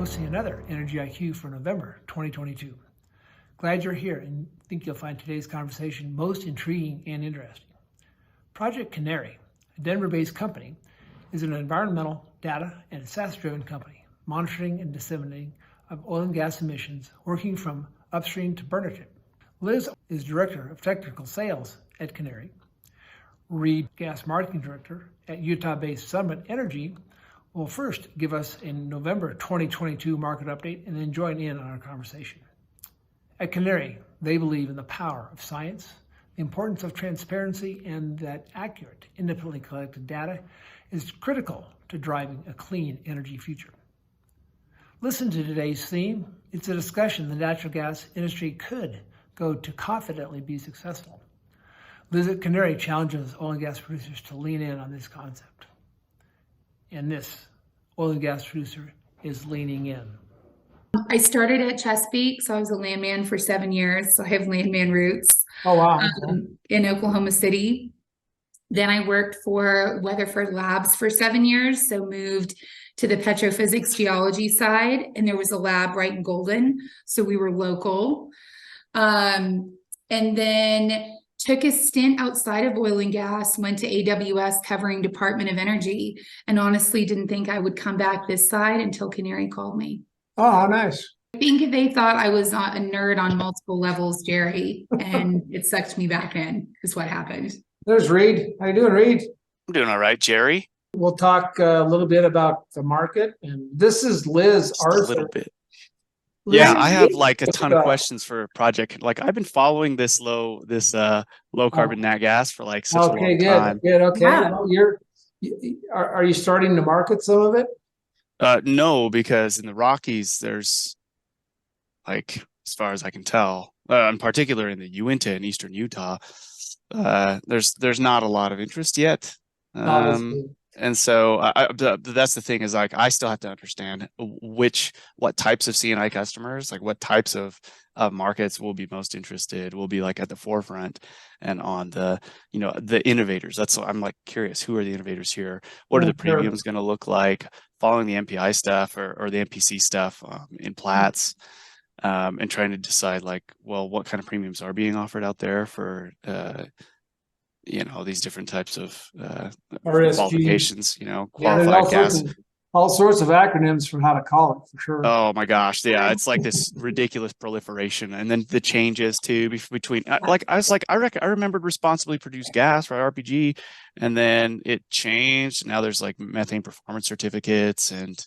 hosting another Energy IQ for November 2022. Glad you're here and think you'll find today's conversation most intriguing and interesting. Project Canary, a Denver-based company, is an environmental, data, and assess-driven company monitoring and disseminating of oil and gas emissions, working from upstream to burner tip. Liz is Director of Technical Sales at Canary. Reed, Gas Marketing Director at Utah-based Summit Energy, will first give us a November 2022 market update and then join in on our conversation. At Canary, they believe in the power of science, the importance of transparency, and that accurate, independently collected data is critical to driving a clean energy future. Listen to today's theme. It's a discussion the natural gas industry could go to confidently be successful. Liz at Canary challenges oil and gas producers to lean in on this concept. And this oil and gas producer is leaning in. I started at Chesapeake, so I was a landman for 7 years. So I have landman roots. Oh, wow. In Oklahoma City. Then I worked for Weatherford Labs for 7 years, so moved to the petrophysics geology side, and there was a lab right in Golden, so we were local. And then took a stint outside of oil and gas, went to AWS covering Department of Energy, and honestly didn't think I would come back this side until Canary called me. Oh, how nice. I think they thought I was a nerd on multiple levels, Jerry, and it sucked me back in, is what happened. There's Reed. How you doing, Reed? I'm doing all right, Jerry. We'll talk a little bit about the market. And this is Liz Arthur. A little bit. Liz, Yeah, I have like a ton of questions for a project. Like I've been following this low carbon nat gas for like such a long time. Good. Okay. Yeah. Well, are you starting to market some of it? No, because in the Rockies, there's like, as far as I can tell, in particular in the Uinta in eastern Utah, there's not a lot of interest yet. And so that's the thing, is like I still have to understand what types of C&I customers, like what types of markets will be most interested, will be like at the forefront and on the innovators. I'm like curious, who are the innovators here? What are the premiums going to look like? Following the MPI stuff or the MPC stuff in Platts, and trying to decide like, well, what kind of premiums are being offered out there for these different types of qualifications, qualified gas. All sorts of acronyms for how to call it, for sure. Oh my gosh, yeah, it's like this ridiculous proliferation, and then the changes too between. I remembered responsibly produced gas, right, RPG, and then it changed. Now there's like methane performance certificates and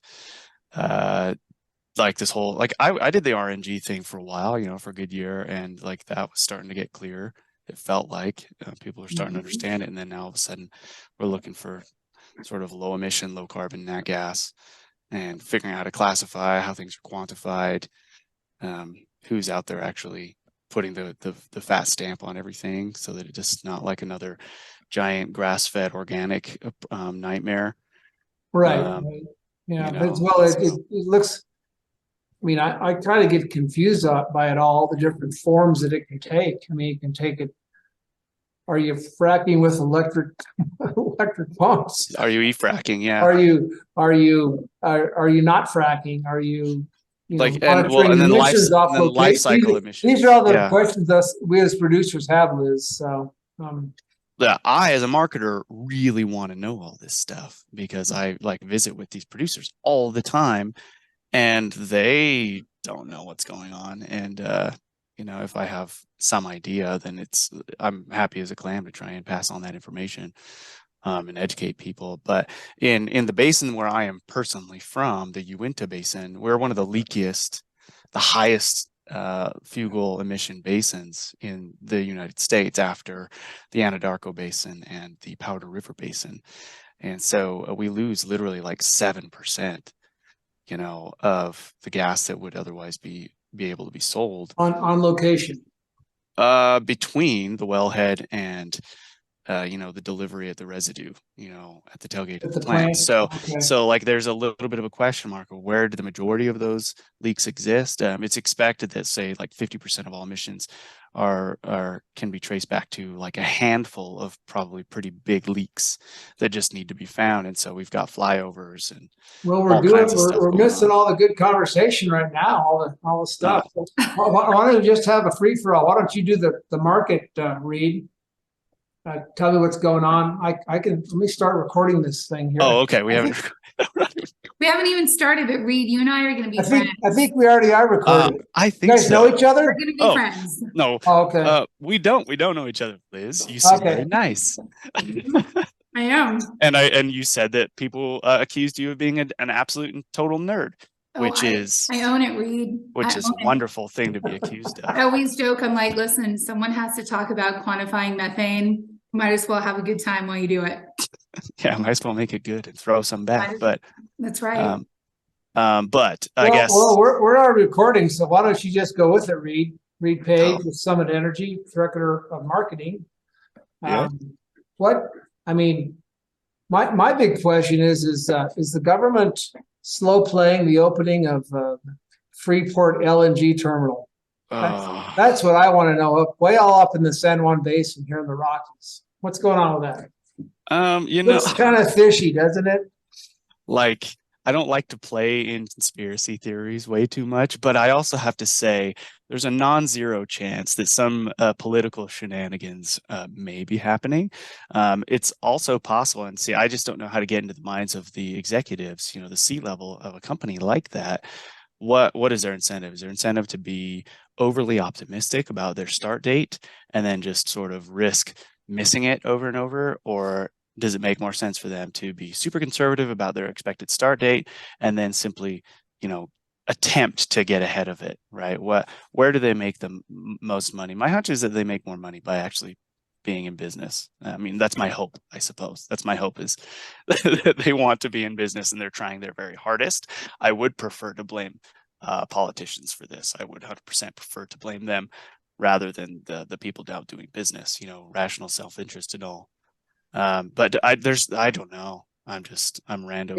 like this whole I did the RNG thing for a while, for a good year, and like that was starting to get clear. It felt like people are starting to understand it, and then now all of a sudden we're looking for sort of low emission, low carbon nat gas, and figuring out how to classify, how things are quantified, who's out there actually putting the fat stamp on everything, so that it's just not like another giant grass-fed organic nightmare. Right. Yeah. It looks. I mean, I try to get confused by it all, the different forms that it can take. I mean, you can take it. Are you fracking with electric pumps? Are you e-fracking? Yeah. Are you not fracking? Are you and then life cycle emissions? These are all the questions we as producers have, Liz. So I, as a marketer, really want to know all this stuff, because I visit with these producers all the time, and they don't know what's going on. And if I have some idea, then I'm happy as a clam to try and pass on that information and educate people. But in the basin where I am personally from, the Uinta Basin, we're one of the leakiest, the highest fuel emission basins in the United States, after the Anadarko Basin and the Powder River Basin. And so we lose literally like 7%, of the gas that would otherwise be able to be sold on location, between the wellhead and the delivery at the residue, at the tailgate of At the the plant. plant. So, Okay. so like there's a little bit of a question mark of where do the majority of those leaks exist? It's expected that say like 50% of all emissions can be traced back to like a handful of probably pretty big leaks that just need to be found. And so we've got flyovers and Well, all kinds of stuff we're going missing on. all the good conversation right now, all the stuff. Uh, Why don't you just have a free for all? Why don't you do the market, Reed? Tell me what's going on. I can, let me start recording this thing here. oh, okay. We I haven't. We haven't even started, but Reed, you and I are going to be friends. I think we already are recorded. I You think guys know so. each other? We're going to be Oh. friends. No, Oh, okay. we don't know each other, Liz. You seem Okay. very nice. I am. And you said that people accused you of being an absolute and total nerd, which I own it, Reed. which I is a own it. wonderful thing to be accused I of. always joke, I'm like, listen, someone has to talk about quantifying methane. Might as well have a good time while you do it. Yeah, might as well make it good and throw some back. But That's right. but I guess we're already recording, so why don't you just go with it, Reed? Reed Page with Summit Energy, Director of Marketing. Yeah. My big question is the government slow playing the opening of Freeport LNG terminal? That's what I want to know. Way all up in the San Juan Basin here in the Rockies. What's going on with that? It's kind of fishy, doesn't it? Like, I don't like to play in conspiracy theories way too much, but I also have to say there's a non-zero chance that some political shenanigans may be happening. It's also possible, and see, I just don't know how to get into the minds of the executives, the C-level of a company like that. What is their incentive? Is their incentive to be overly optimistic about their start date and then just sort of risk missing it over and over? Or does it make more sense for them to be super conservative about their expected start date and then simply, attempt to get ahead of it, right? Where do they make the most money? My hunch is that they make more money by actually being in business. I mean, that's my hope, I suppose. That's my hope, is that they want to be in business and they're trying their very hardest. I would prefer to blame politicians for this. I would 100% prefer to blame them rather than the people out doing business, rational self-interest and all. But I don't know. I'm random.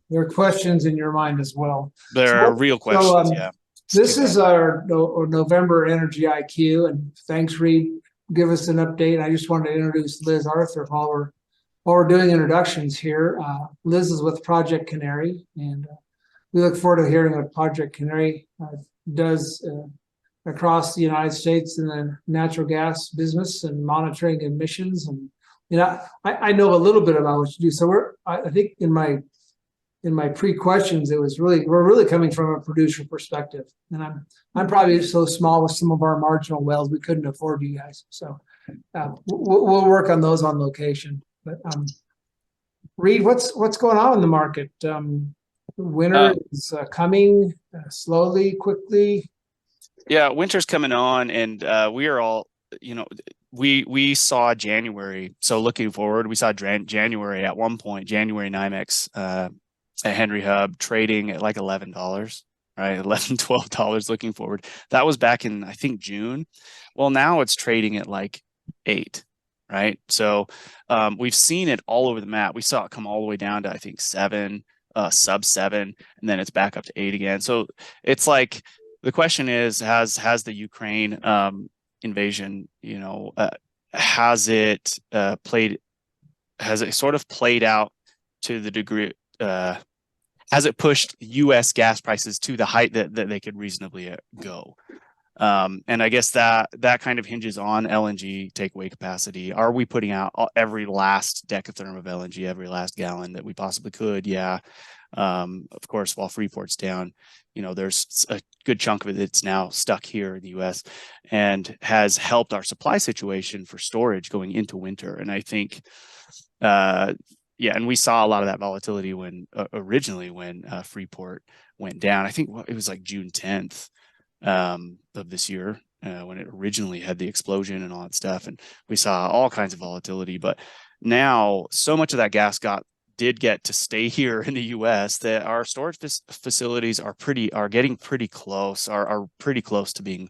Your questions in your mind as well. There are real questions. Yeah. This is our November Energy IQ, and thanks, Reed. Give us an update. I just wanted to introduce Liz Arthur while we're doing introductions here. Liz is with Project Canary, and we look forward to hearing what Project Canary does across the United States in the natural gas business and monitoring emissions. And I know a little bit about what you do. So I think in my pre-questions, we're really coming from a producer perspective, and I'm probably so small with some of our marginal wells we couldn't afford you guys. So we'll work on those on location. But Reed, what's going on in the market? Winter is coming slowly, quickly. Yeah, winter's coming on, and we are all, we saw January. So looking forward, we saw January at one point, January NYMEX at Henry Hub trading at like $11, right? $11, $12 looking forward. That was back in, I think, June. Well, now it's trading at like $8, right? So we've seen it all over the map. We saw it come all the way down to, I think, 7, sub 7, and then it's back up to 8 again. So it's like, the question is, has the Ukraine invasion, has it sort of played out to the degree, has it pushed U.S. gas prices to the height that they could reasonably go? And I guess that kind of hinges on LNG takeaway capacity. Are we putting out every last decatherm of LNG, every last gallon that we possibly could? Yeah. Of course, while Freeport's down, there's a good chunk of it that's now stuck here in the U.S. and has helped our supply situation for storage going into winter. And I think, and we saw a lot of that volatility when originally when Freeport went down. I think it was like June 10th of this year when it originally had the explosion and all that stuff. And we saw all kinds of volatility. But now so much of that gas got did get to stay here in the US, that our storage facilities are getting pretty close, are pretty close to being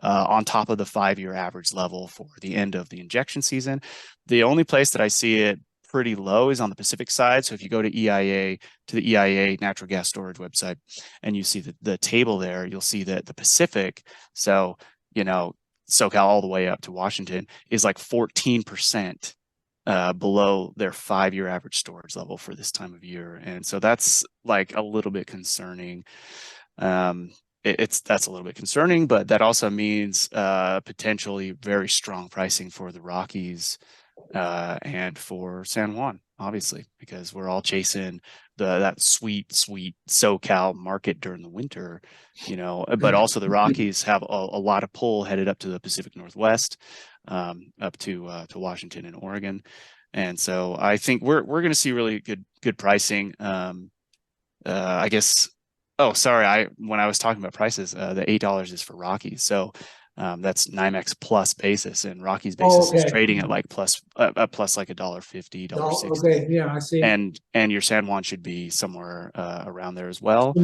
on top of the 5-year average level for the end of the injection season. The only place that I see it pretty low is on the Pacific side. So if you go to the EIA natural gas storage website, and you see the table there, you'll see that the Pacific, so, you know, SoCal all the way up to Washington, is like 14% below their 5-year average storage level for this time of year. And so that's like a little bit concerning. That's a little bit concerning, but that also means potentially very strong pricing for the Rockies and for San Juan, obviously, because we're all chasing that sweet SoCal market during the winter, you know. But also the Rockies have a lot of pull headed up to the Pacific Northwest, up to Washington and Oregon, and so I think we're going to see really good pricing. I guess. Oh, sorry. When I was talking about prices, the $8 is for Rockies, so. That's NYMEX plus basis, and Rockies basis is trading at like plus like $1.50, $1.60. Okay, yeah, I see. And your San Juan should be somewhere around there as well,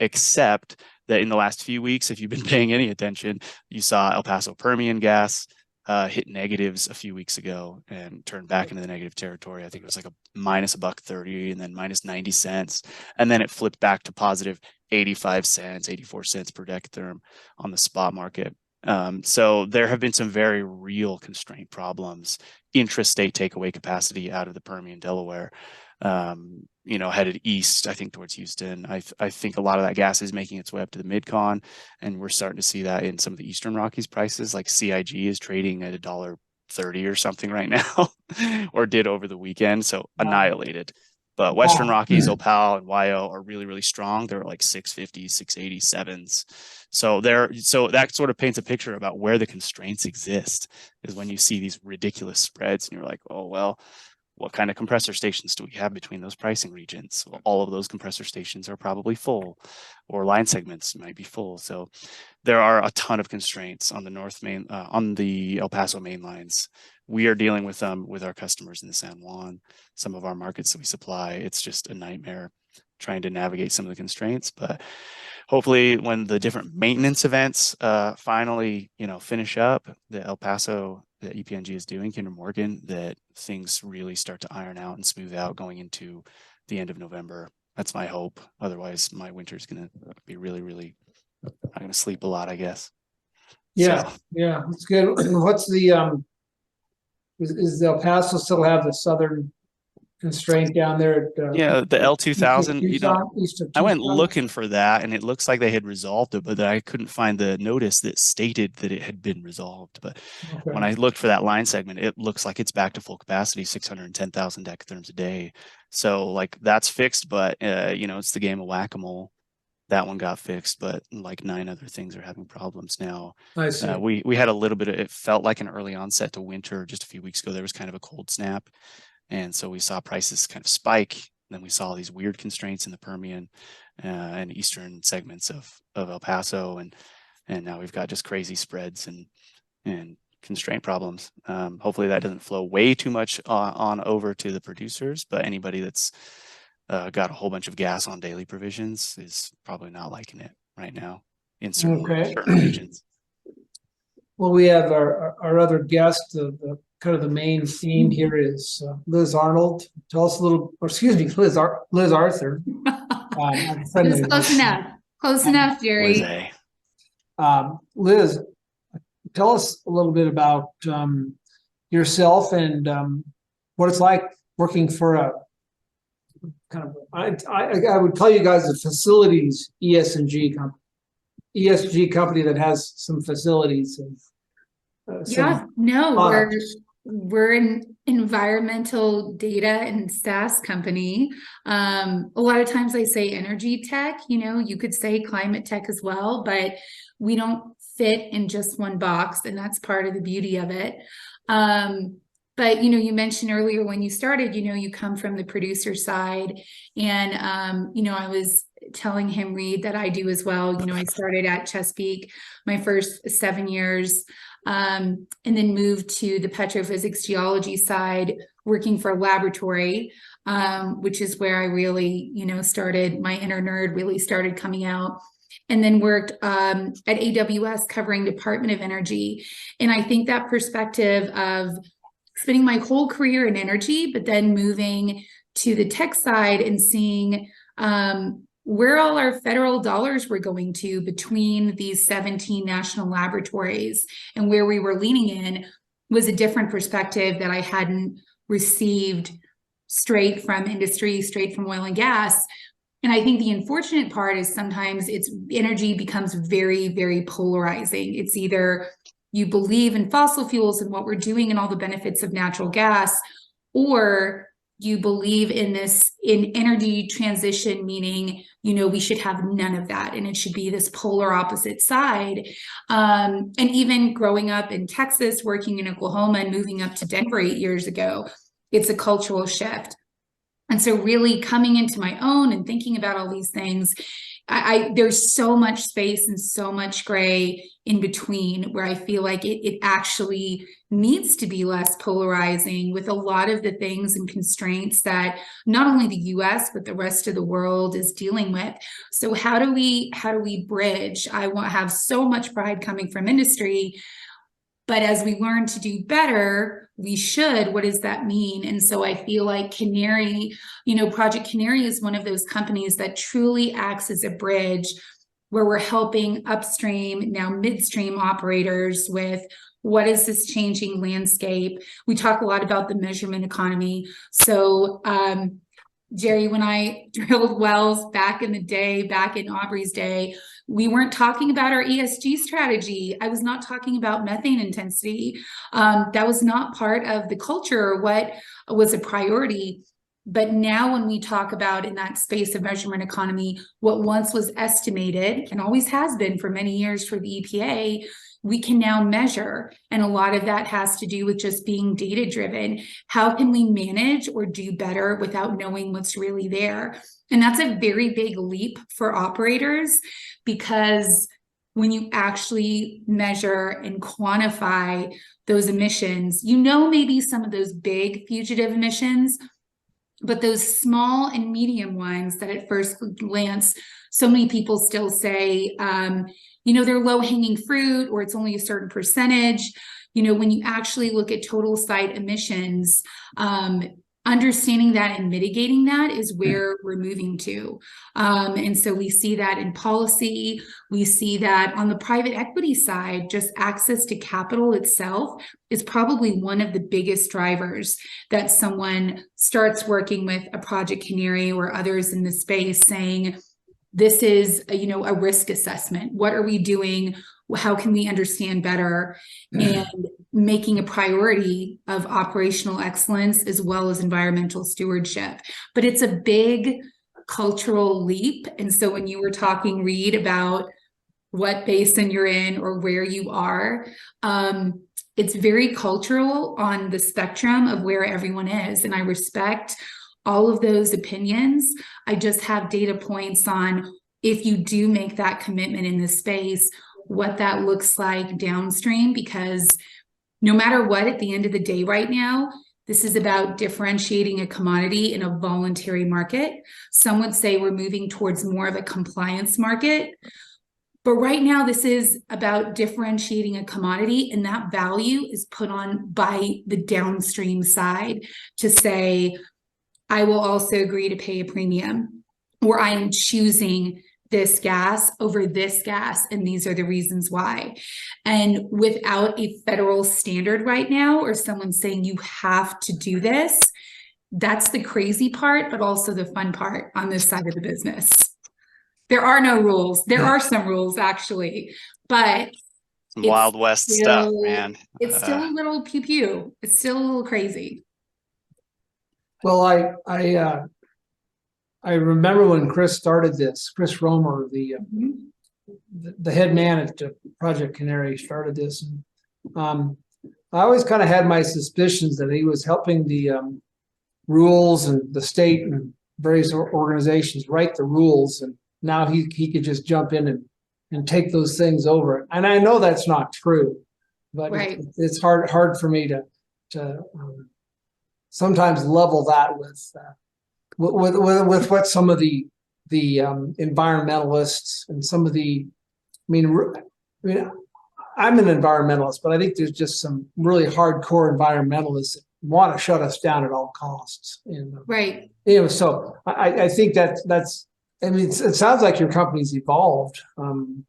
except that in the last few weeks, if you've been paying any attention, you saw El Paso Permian gas hit negatives a few weeks ago and turned back into the negative territory. I think it was like a minus $1.30 and then minus 90 cents, and then it flipped back to positive 85 cents, 84 cents per decatherm on the spot market. So there have been some very real constraint problems, intrastate takeaway capacity out of the Permian Delaware, you know, headed east, I think, towards Houston. I think a lot of that gas is making its way up to the Mid-Con, and we're starting to see that in some of the Eastern Rockies prices. Like CIG is trading at $1.30 or something right now, or did over the weekend, so annihilated. But Western Rockies, Opal, and YO are really, really strong. They're like 650, 680, 7s. So that sort of paints a picture about where the constraints exist, is when you see these ridiculous spreads and you're like, oh, well, what kind of compressor stations do we have between those pricing regions? Well, all of those compressor stations are probably full, or line segments might be full. So there are a ton of constraints on the on the El Paso main lines. We are dealing with them with our customers in the San Juan, some of our markets that we supply. It's just a nightmare trying to navigate some of the constraints, but hopefully when the different maintenance events finally, you know, finish up, the El Paso that EPNG is doing, Kinder Morgan, that things really start to iron out and smooth out going into the end of November. That's my hope. Otherwise, my winter is going to be really, really, I'm going to sleep a lot, I guess. Yeah, so. Yeah, it's good. What's the is El Paso still have the southern constraint down there at, yeah, the L2000, you know, I went Tucson. looking for that, and it looks like they had resolved it, but I couldn't find the notice that stated that it had been resolved. But when I looked for that line segment, it looks like it's back to full capacity, 610,000 decatherms a day. So like that's fixed, but you know, it's the game of whack-a-mole. That one got fixed, but like 9 other things are having problems now. I see. We had a little bit of, it felt like an early onset to winter just a few weeks ago. There was kind of a cold snap. And so we saw prices kind of spike. Then we saw these weird constraints in the Permian and eastern segments of El Paso, and now we've got just crazy spreads and constraint problems. Hopefully that doesn't flow way too much on over to the producers, but anybody that's got a whole bunch of gas on daily provisions is probably not liking it right now in certain regions. Well, we have our other guest, the kind of the main theme here is Liz Arnold. Tell us a little, or excuse me, Liz Arthur. It's close enough. Close enough, Jerry. Liz, tell us a little bit about yourself and what it's like working for a kind of, I would tell you guys a facilities ESG company that has some facilities. We're an environmental data and SaaS company. A lot of times I say energy tech, you know, you could say climate tech as well, but we don't fit in just one box, and that's part of the beauty of it. But, you know, you mentioned earlier when you started, you know, you come from the producer side, and, you know, I was telling him, Reed, that I do as well. You know, I started at Chesapeake my first 7 years, and then moved to the petrophysics geology side, working for a laboratory, which is where I really, you know, started, my inner nerd really started coming out. And then worked at AWS covering Department of Energy. And I think that perspective of spending my whole career in energy, but then moving to the tech side and seeing where all our federal dollars were going to between these 17 national laboratories and where we were leaning in was a different perspective that I hadn't received straight from industry, straight from oil and gas. And I think the unfortunate part is sometimes energy becomes very, very polarizing. It's either you believe in fossil fuels and what we're doing and all the benefits of natural gas, or you believe in energy transition, meaning, you know, we should have none of that. And it should be this polar opposite side. And even growing up in Texas, working in Oklahoma and moving up to Denver 8 years ago, it's a cultural shift. And so really coming into my own and thinking about all these things, there's so much space and so much gray in between where I feel like it actually needs to be less polarizing with a lot of the things and constraints that not only the US, but the rest of the world is dealing with. So how do we bridge? I have so much pride coming from industry, but as we learn to do better, we should. What does that mean? And so I feel like Canary, you know, Project Canary is one of those companies that truly acts as a bridge where we're helping upstream, now midstream operators with what is this changing landscape. We talk a lot about the measurement economy. So, Jerry, when I drilled wells back in the day, back in Aubrey's day, we weren't talking about our ESG strategy. I was not talking about methane intensity. That was not part of the culture or what was a priority. But now when we talk about in that space of measurement economy, what once was estimated and always has been for many years for the EPA, we can now measure. And a lot of that has to do with just being data driven. How can we manage or do better without knowing what's really there? And that's a very big leap for operators, because when you actually measure and quantify those emissions, you know, maybe some of those big fugitive emissions, but those small and medium ones that at first glance, so many people still say, you know, they're low hanging fruit, or it's only a certain percentage. You know, when you actually look at total site emissions, understanding that and mitigating that is where we're moving to. And so we see that in policy. We see that on the private equity side, just access to capital itself is probably one of the biggest drivers that someone starts working with a Project Canary or others in the space saying, this is a risk assessment. What are we doing? How can we understand better? And making a priority of operational excellence as well as environmental stewardship. But it's a big cultural leap. And so when you were talking, Reed, about what basin you're in or where you are, it's very cultural on the spectrum of where everyone is. And I respect all of those opinions. I just have data points on, if you do make that commitment in this space, what that looks like downstream, because no matter what, at the end of the day right now, this is about differentiating a commodity in a voluntary market. Some would say we're moving towards more of a compliance market. But right now, this is about differentiating a commodity, and that value is put on by the downstream side to say, I will also agree to pay a premium, or I am choosing this gas over this gas, and these are the reasons why. And without a federal standard right now, or someone saying you have to do this, that's the crazy part, but also the fun part on this side of the business. There are no rules. There are some rules, actually, but Wild West stuff, man. It's still a little pew-pew. It's still a little crazy. Well, I remember when Chris started this, Chris Romer, the head man at Project Canary, started this. And, I always kind of had my suspicions that he was helping the rules and the state and various organizations write the rules. And now he could just jump in and take those things over. And I know that's not true, but Right. it's hard for me to sometimes level that with what some of the environmentalists and some of the, I mean, I'm an environmentalist, but I think there's just some really hardcore environmentalists that want to shut us down at all costs. And, Right. So I think that's, I mean, it sounds like your company's evolved from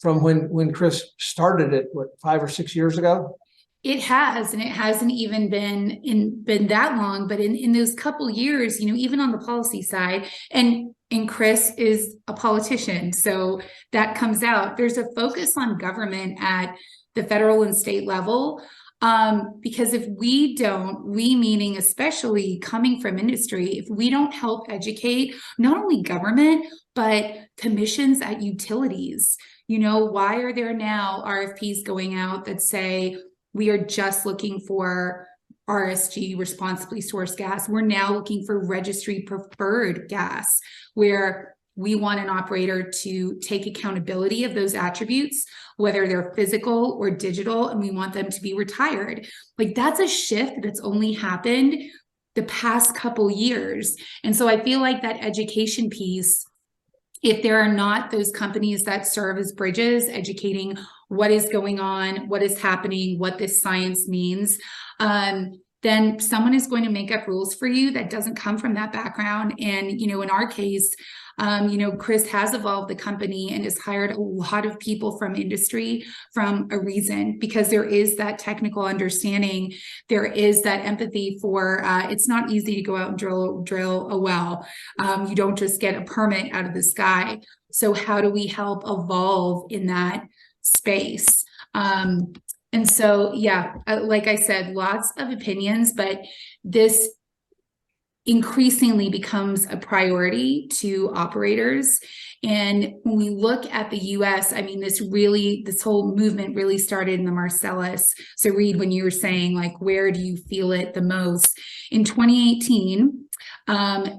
when Chris started it, what, 5 or 6 years ago? It has, and it hasn't even been that long, but in those couple years, even on the policy side, and Chris is a politician, so that comes out. There's a focus on government at the federal and state level, because if we meaning especially coming from industry, if we don't help educate not only government, but commissions at utilities, why are there now RFPs going out that say, we are just looking for RSG, responsibly sourced gas. We're now looking for registry preferred gas, where we want an operator to take accountability of those attributes, whether they're physical or digital, and we want them to be retired. Like, that's a shift that's only happened the past couple years. And so I feel like that education piece, if there are not those companies that serve as bridges, educating what is going on, what is happening, what this science means, then someone is going to make up rules for you that doesn't come from that background. And, in our case, Chris has evolved the company and has hired a lot of people from industry from a reason, because there is that technical understanding. There is that empathy for, it's not easy to go out and drill a well. You don't just get a permit out of the sky. So how do we help evolve in that space? And so, yeah, like I said, lots of opinions, but this increasingly becomes a priority to operators. And when we look at the US, I mean, this whole movement really started in the Marcellus. So Reed, when you were saying, like, where do you feel it the most? In 2018,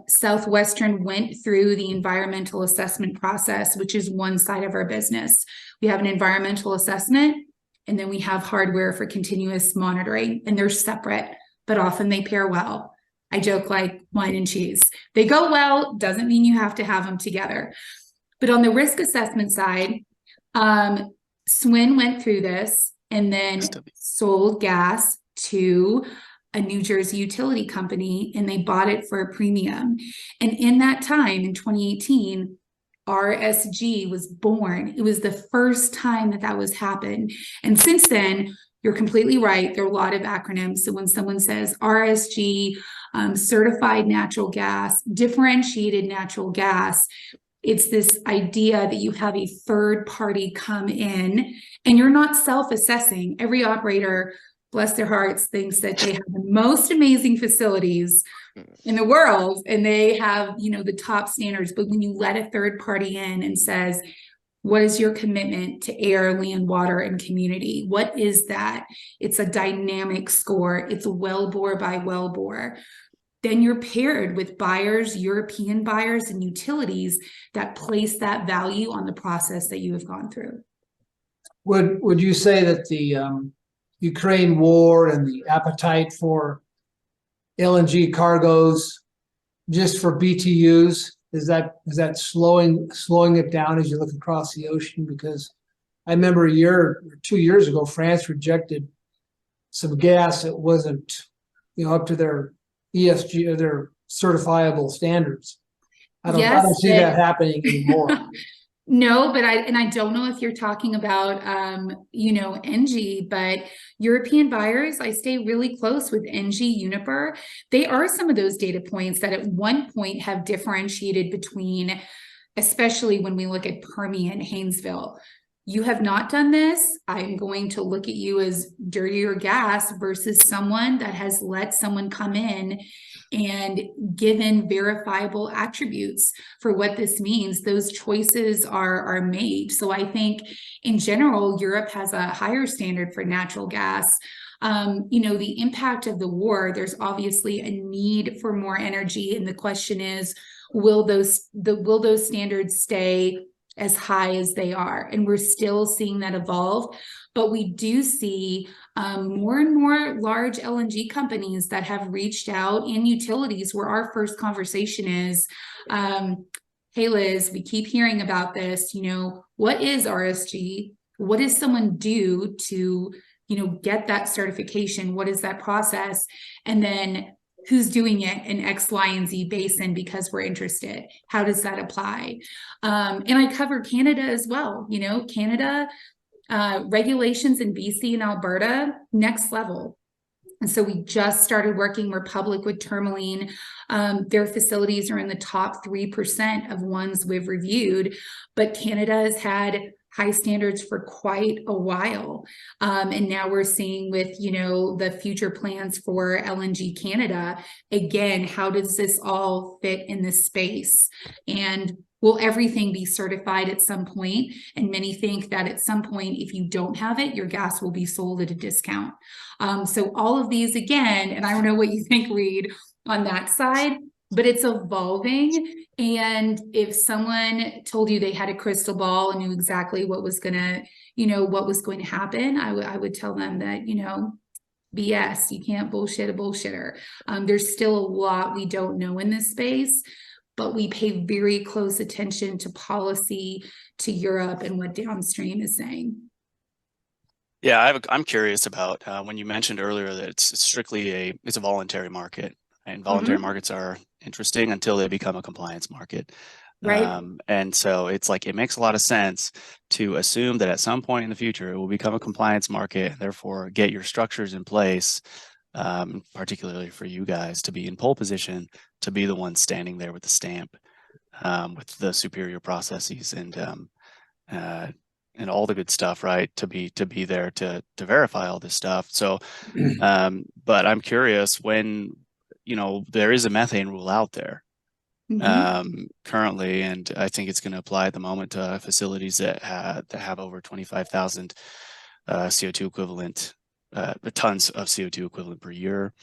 Southwestern went through the environmental assessment process, which is one side of our business. We have an environmental assessment, and then we have hardware for continuous monitoring, and they're separate, but often they pair well. I joke like wine and cheese. They go well, doesn't mean you have to have them together. But on the risk assessment side, SWIN went through this and then sold gas to a New Jersey utility company, and they bought it for a premium. And in that time, in 2018, RSG was born. It was the first time that was happened. And since then, you're completely right. There are a lot of acronyms. So when someone says RSG, certified natural gas, differentiated natural gas, it's this idea that you have a third party come in and you're not self-assessing. Every operator, bless their hearts, thinks that they have the most amazing facilities in the world and they have, the top standards. But when you let a third party in and says, what is your commitment to air, land, water, and community? What is that? It's a dynamic score. It's wellbore by wellbore. Then you're paired with buyers, European buyers, and utilities that place that value on the process that you have gone through. Would you say that the Ukraine war and the appetite for LNG cargoes just for BTUs, is that slowing it down as you look across the ocean? Because I remember 1 or 2 years ago, France rejected some gas that wasn't, up to their ESG or their certifiable standards. I don't see that happening anymore. No, but I don't know if you're talking about, NG, but European buyers, I stay really close with NG, Uniper. They are some of those data points that at one point have differentiated between, especially when we look at Permian, Haynesville. You have not done this. I'm going to look at you as dirtier gas versus someone that has let someone come in and given verifiable attributes for what this means. Those choices are made. So I think in general, Europe has a higher standard for natural gas. The impact of the war, there's obviously a need for more energy. And the question is, will those standards stay as high as they are? And we're still seeing that evolve, but we do see more and more large LNG companies that have reached out, and utilities, where our first conversation is, hey Liz, we keep hearing about this, what is RSG? What does someone do to, get that certification? What is that process? And then who's doing it in X, Y, and Z basin because we're interested? How does that apply? And I cover Canada as well. Canada regulations in BC and Alberta, next level. And so we just started working, we're public with Tourmaline. Their facilities are in the top 3% of ones we've reviewed, but Canada has had high standards for quite a while. And now we're seeing with, the future plans for LNG Canada, again, how does this all fit in this space? And will everything be certified at some point? And many think that at some point, if you don't have it, your gas will be sold at a discount. So all of these, again, and I don't know what you think, Reed, on that side, but it's evolving. And if someone told you they had a crystal ball and knew exactly what was going to happen, I would tell them that, BS, you can't bullshit a bullshitter. There's still a lot we don't know in this space, but we pay very close attention to policy, to Europe, and what downstream is saying. Yeah, I'm curious about when you mentioned earlier that it's strictly it's a voluntary market, and voluntary markets are interesting until they become a compliance market. Right. And so it's like, it makes a lot of sense to assume that at some point in the future, it will become a compliance market, and therefore get your structures in place, particularly for you guys to be in pole position, to be the one standing there with the stamp, with the superior processes and all the good stuff, right? To be there to verify all this stuff. So, but I'm curious, when, there is a methane rule out there currently, and I think it's going to apply at the moment to facilities that have over 25,000 CO2 equivalent tons of CO2 equivalent per year.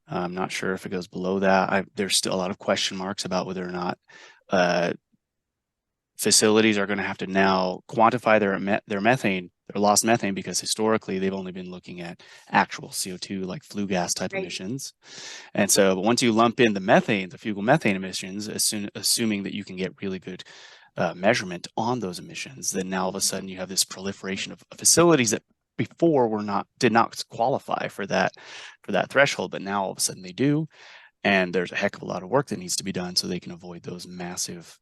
I'm not sure if it goes below that. There's still a lot of question marks about whether or not facilities are going to have to now quantify their methane, their lost methane, because historically they've only been looking at actual CO2, like flue gas type emissions. And so once you lump in the methane, the fuel methane emissions, assuming that you can get really good measurement on those emissions, then now all of a sudden you have this proliferation of facilities that before did not qualify for that threshold, but now all of a sudden they do. And there's a heck of a lot of work that needs to be done so they can avoid those massive,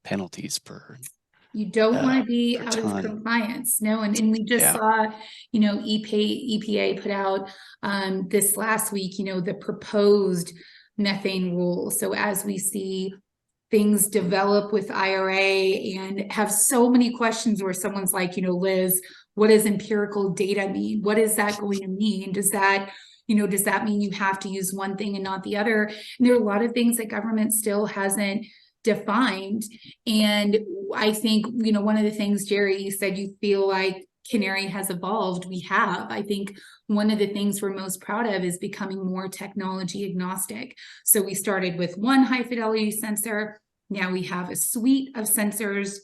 penalties per. You don't want to be out of compliance. No, and we just saw, EPA put out this last week, the proposed methane rule. So as we see things develop with IRA and have so many questions where someone's like, Liz, what does empirical data mean? What is that going to mean? Does that mean you have to use one thing and not the other? And there are a lot of things that government still hasn't defined. And I think, one of the things, Jerry, you said you feel like Canary has evolved. We have. I think one of the things we're most proud of is becoming more technology agnostic. So we started with one high fidelity sensor. Now we have a suite of sensors,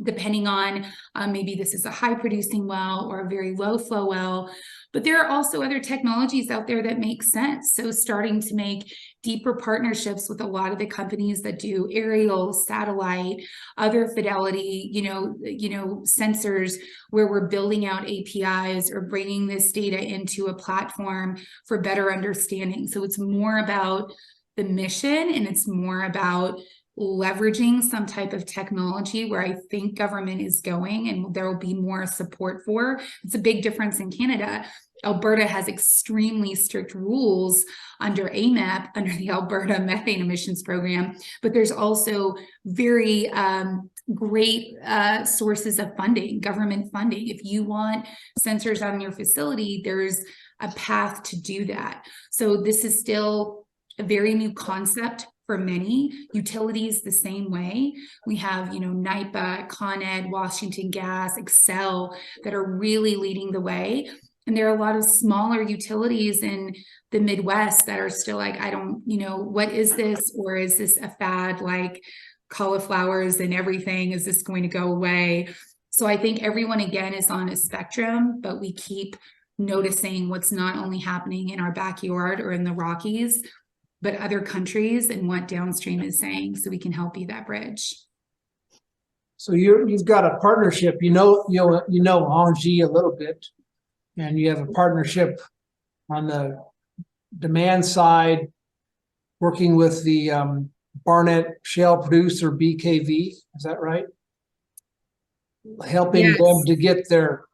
depending on maybe this is a high producing well or a very low flow well. But there are also other technologies out there that make sense. So starting to make deeper partnerships with a lot of the companies that do aerial, satellite, other fidelity, sensors, where we're building out APIs or bringing this data into a platform for better understanding. So it's more about the mission, and it's more about leveraging some type of technology where I think government is going, and there will be more support for. It's a big difference in Canada. Alberta has extremely strict rules under AMEP, under the Alberta Methane Emissions Program, but there's also very great sources of funding, government funding. If you want sensors on your facility, there's a path to do that. So this is still a very new concept for many utilities. The same way we have, NYPA, Con Ed, Washington Gas, Excel that are really leading the way. And there are a lot of smaller utilities in the Midwest that are still like, I don't, what is this? Or is this a fad like cauliflowers and everything? Is this going to go away? So I think everyone, again, is on a spectrum, but we keep noticing what's not only happening in our backyard or in the Rockies, but other countries and what downstream is saying, so we can help be that bridge. So you've got a partnership, Angie a little bit, and you have a partnership on the demand side, working with the Barnett Shale producer BKV. Is that right? Helping Yes. them to get their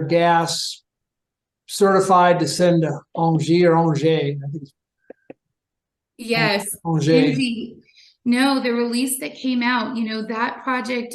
gas certified to send to Angie or Angers. I think it's Yes. Angers. Angie. No, the release that came out, that project,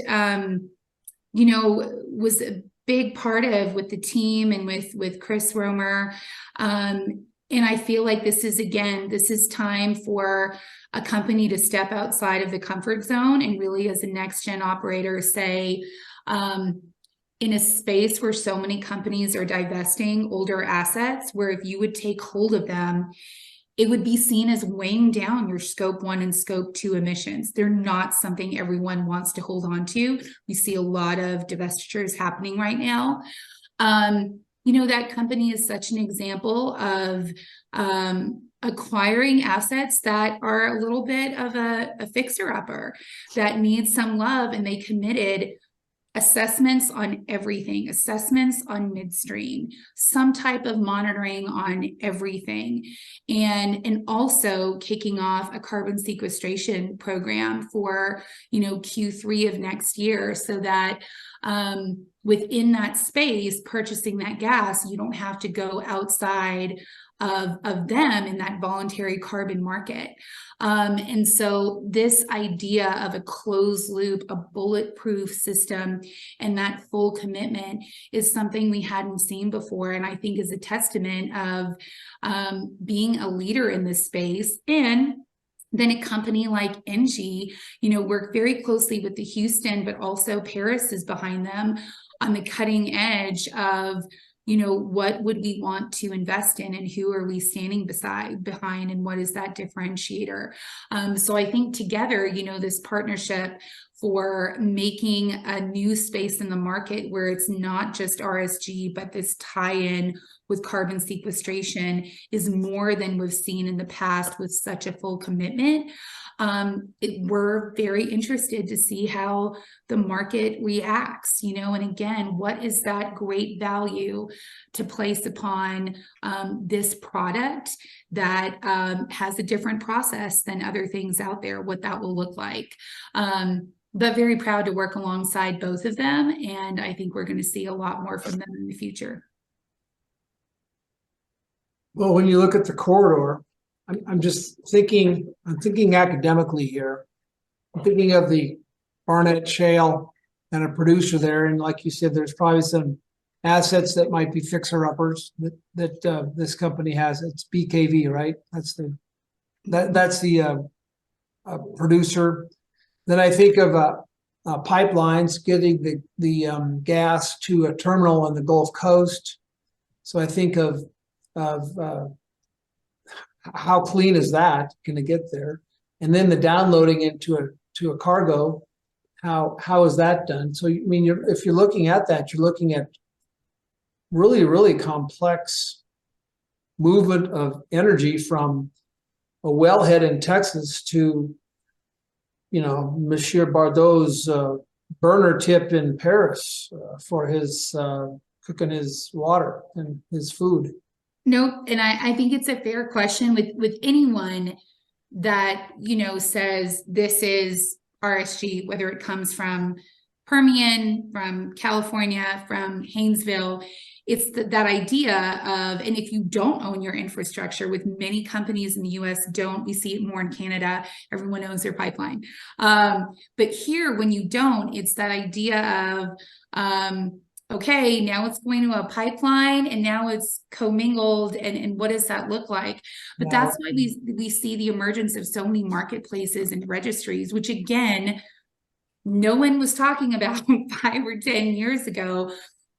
was a big part of with the team and with Chris Romer. And I feel like this is time for a company to step outside of the comfort zone and really, as a next gen operator, say, in a space where so many companies are divesting older assets, where if you would take hold of them, it would be seen as weighing down your scope 1 and scope 2 emissions. They're not something everyone wants to hold on to. We see a lot of divestitures happening right now. That company is such an example of acquiring assets that are a little bit of a fixer-upper that needs some love, and they committed assessments on everything, assessments on midstream, some type of monitoring on everything, and also kicking off a carbon sequestration program for Q3 of next year, so that within that space, purchasing that gas, you don't have to go outside of them in that voluntary carbon market. And so this idea of a closed loop, a bulletproof system, and that full commitment is something we hadn't seen before. And I think is a testament of being a leader in this space. And then a company like Engie, work very closely with the Houston, but also Paris is behind them on the cutting edge of what would we want to invest in, and who are we standing behind, and what is that differentiator? So I think together, this partnership for making a new space in the market where it's not just RSG, but this tie-in with carbon sequestration is more than we've seen in the past with such a full commitment. We're very interested to see how the market reacts, and again, what is that great value to place upon this product that has a different process than other things out there, what that will look like. But very proud to work alongside both of them, and I think we're going to see a lot more from them in the future. Well, when you look at the corridor, I'm thinking academically here. I'm thinking of the Barnett Shale and a producer there, and like you said, there's probably some assets that might be fixer-uppers that this company has. It's BKV, right? That's the producer. Then I think of pipelines getting the gas to a terminal on the Gulf Coast. So I think of how clean is that going to get there, and then the downloading into a cargo. How is that done? So if you're looking at that, you're looking at really, really complex movement of energy from a wellhead in Texas to Monsieur Bardot's burner tip in Paris for his cooking his water and his food. No, and I think it's a fair question with anyone that, says this is RSG, whether it comes from Permian, from California, from Haynesville. It's that idea of, and if you don't own your infrastructure, with many companies in the US don't, we see it more in Canada, everyone owns their pipeline. But here, when you don't, it's that idea of, okay, now it's going to a pipeline and now it's commingled, and what does that look like? But that's why we see the emergence of so many marketplaces and registries, which again, no one was talking about 5 or 10 years ago.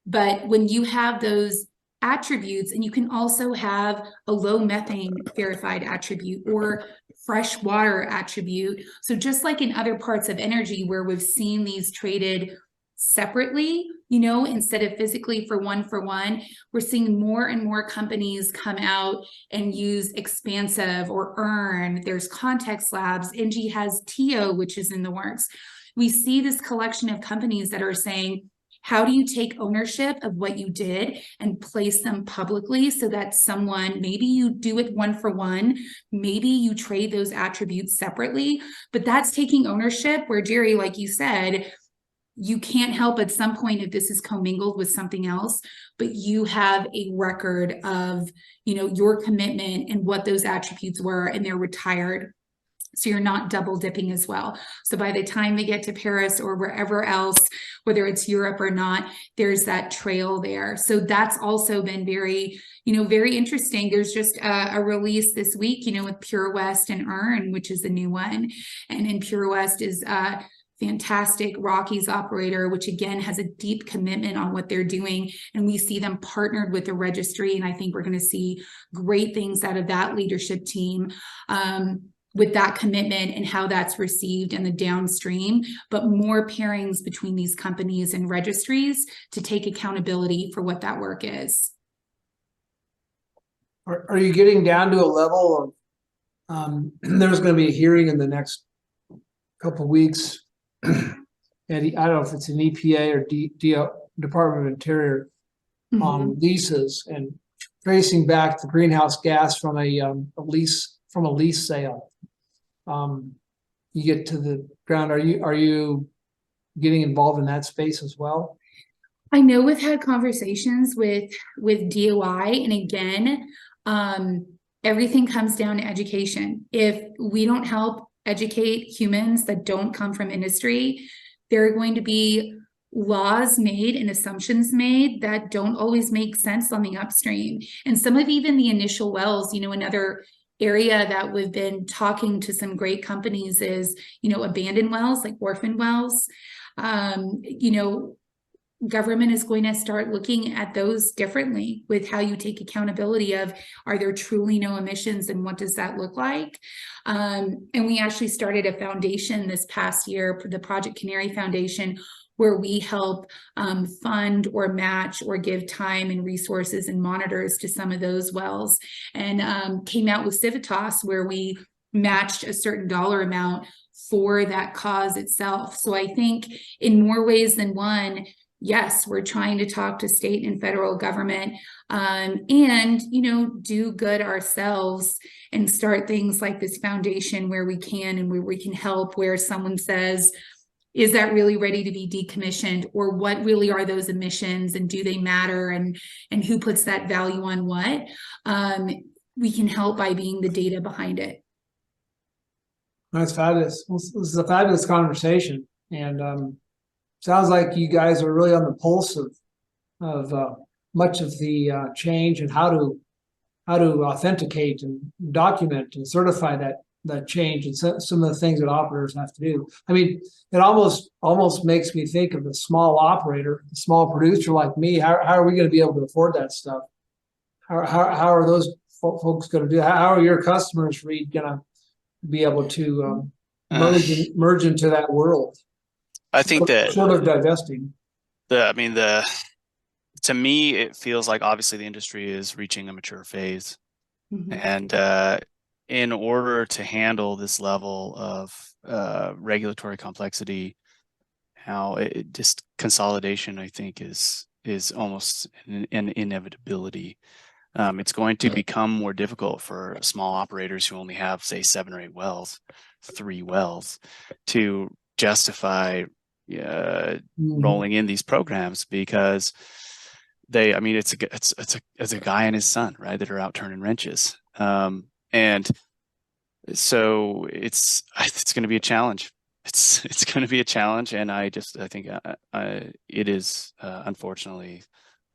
But when you have those attributes, and you can also have a low methane verified attribute or fresh water attribute. So just like in other parts of energy where we've seen these traded separately, instead of physically for one, we're seeing more and more companies come out and use expansive or earn. There's context labs. NG has TIO, which is in the works. We see this collection of companies that are saying, how do you take ownership of what you did and place them publicly so that someone, maybe you do it one for one, maybe you trade those attributes separately, but that's taking ownership where, Jerry, like you said, you can't help at some point if this is commingled with something else, but you have a record of, your commitment and what those attributes were, and they're retired. So you're not double dipping as well. So by the time they get to Paris or wherever else, whether it's Europe or not, there's that trail there. So that's also been very, very interesting. There's just a release this week, with Pure West and Earn, which is the new one. And in Pure West is fantastic Rockies operator, which again has a deep commitment on what they're doing. And we see them partnered with the registry. And I think we're going to see great things out of that leadership team. With that commitment and how that's received in the downstream, but more pairings between these companies and registries to take accountability for what that work is. Are you getting down to a level of, there's going to be a hearing in the next couple of weeks, and I don't know if it's an EPA or Department of Interior on leases and tracing back the greenhouse gas from a lease sale. You get to the ground. Are you getting involved in that space as well? I know we've had conversations with DOI, and again, everything comes down to education. If we don't help educate humans that don't come from industry, there are going to be laws made and assumptions made that don't always make sense on the upstream. And some of even the initial wells, another area that we've been talking to some great companies is, abandoned wells, like orphan wells. Government is going to start looking at those differently with how you take accountability of, are there truly no emissions and what does that look like? And we actually started a foundation this past year, the Project Canary Foundation, where we help fund or match or give time and resources and monitors to some of those wells, and came out with Civitas, where we matched a certain dollar amount for that cause itself. So I think in more ways than one, yes, we're trying to talk to state and federal government, and, do good ourselves and start things like this foundation where we can, and where we can help, where someone says, is that really ready to be decommissioned, or what really are those emissions, and do they matter, and who puts that value on what? We can help by being the data behind it. That's fabulous. This is a fabulous conversation, and sounds like you guys are really on the pulse of much of the change, and how to authenticate and document and certify that change, and some of the things that operators have to do. I mean, it almost makes me think of a small operator, a small producer like me. How are we going to be able to afford that stuff? How are those folks going to do? How are your customers, Reed, going to be able to merge into that world? I think that sort of divesting. To me, it feels like obviously the industry is reaching a mature phase, and in order to handle this level of regulatory complexity, just consolidation, I think, is almost an inevitability. It's going to become more difficult for small operators who only have, say, 7 or 8 wells, 3 wells, to justify rolling in these programs, because it's a guy and his son, right, that are out turning wrenches. And so it's going to be a challenge. It's going to be a challenge, and I think it is unfortunately